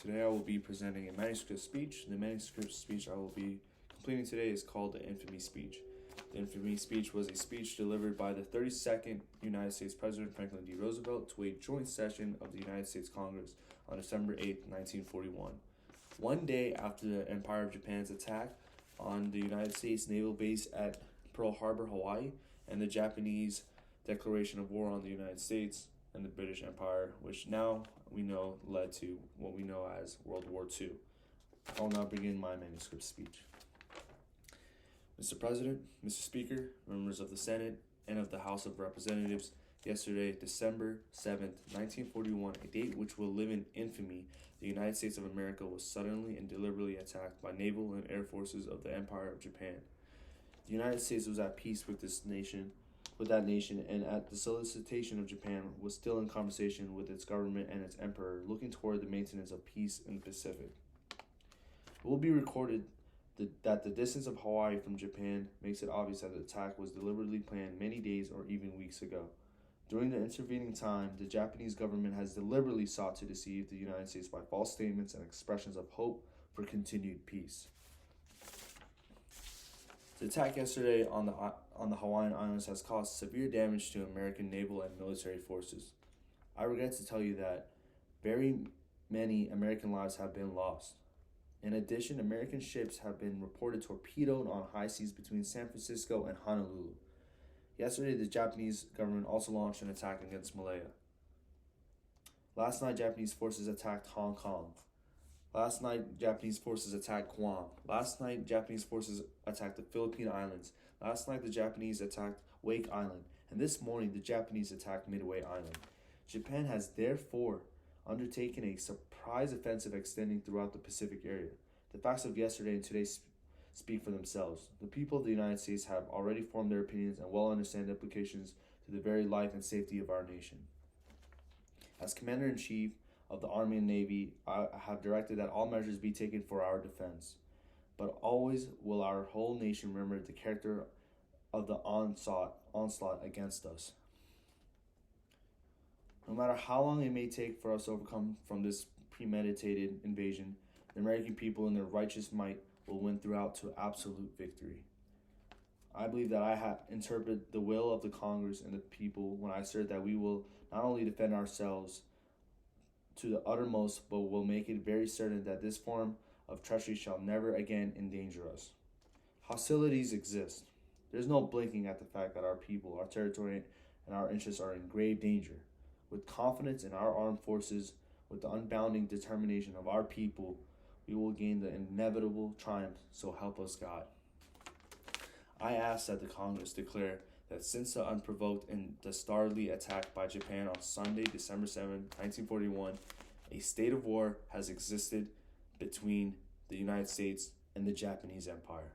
Today I will be presenting a manuscript speech. The manuscript speech I will be completing today is called the Infamy Speech. The Infamy Speech was a speech delivered by the 32nd United States President Franklin D. Roosevelt to a joint session of the United States Congress on December 8, 1941. One day after the Empire of Japan's attack on the United States naval base at Pearl Harbor, Hawaii, and the Japanese declaration of war on the United States and the British Empire, which now we know led to what we know as World War II. I will now begin my manuscript speech. Mr. President, Mr. Speaker, members of the Senate and of the House of Representatives, yesterday, December 7th, 1941, a date which will live in infamy, the United States of America was suddenly and deliberately attacked by naval and air forces of the Empire of Japan. The United States was at peace with that nation, and at the solicitation of Japan was still in conversation with its government and its emperor, looking toward the maintenance of peace in the Pacific. It will be recorded that the distance of Hawaii from Japan makes it obvious that the attack was deliberately planned many days or even weeks ago. During the intervening time, the Japanese government has deliberately sought to deceive the United States by false statements and expressions of hope for continued peace. The attack yesterday on the Hawaiian Islands has caused severe damage to American naval and military forces. I regret to tell you that very many American lives have been lost. In addition, American ships have been reported torpedoed on high seas between San Francisco and Honolulu. Yesterday, the Japanese government also launched an attack against Malaya. Last night, Japanese forces attacked Hong Kong. Last night, Japanese forces attacked Guam. Last night, Japanese forces attacked the Philippine Islands. Last night, the Japanese attacked Wake Island. And this morning, the Japanese attacked Midway Island. Japan has therefore undertaken a surprise offensive extending throughout the Pacific area. The facts of yesterday and today speak for themselves. The people of the United States have already formed their opinions and well understand the implications to the very life and safety of our nation. As Commander-in-Chief of the Army and Navy, I have directed that all measures be taken for our defense. But always will our whole nation remember the character of the onslaught against us. No matter how long it may take for us to overcome from this premeditated invasion, the American people in their righteous might will win throughout to absolute victory. I believe that I have interpreted the will of the Congress and the people when I assert that we will not only defend ourselves to the uttermost, but will make it very certain that this form of treachery shall never again endanger us. Hostilities exist. There's no blinking at the fact that our people, our territory, and our interests are in grave danger. With confidence in our armed forces, with the unbounding determination of our people, we will gain the inevitable triumph, so help us God. I ask that the Congress declare that since the unprovoked and dastardly attack by Japan on Sunday, December 7, 1941, a state of war has existed between the United States and the Japanese Empire.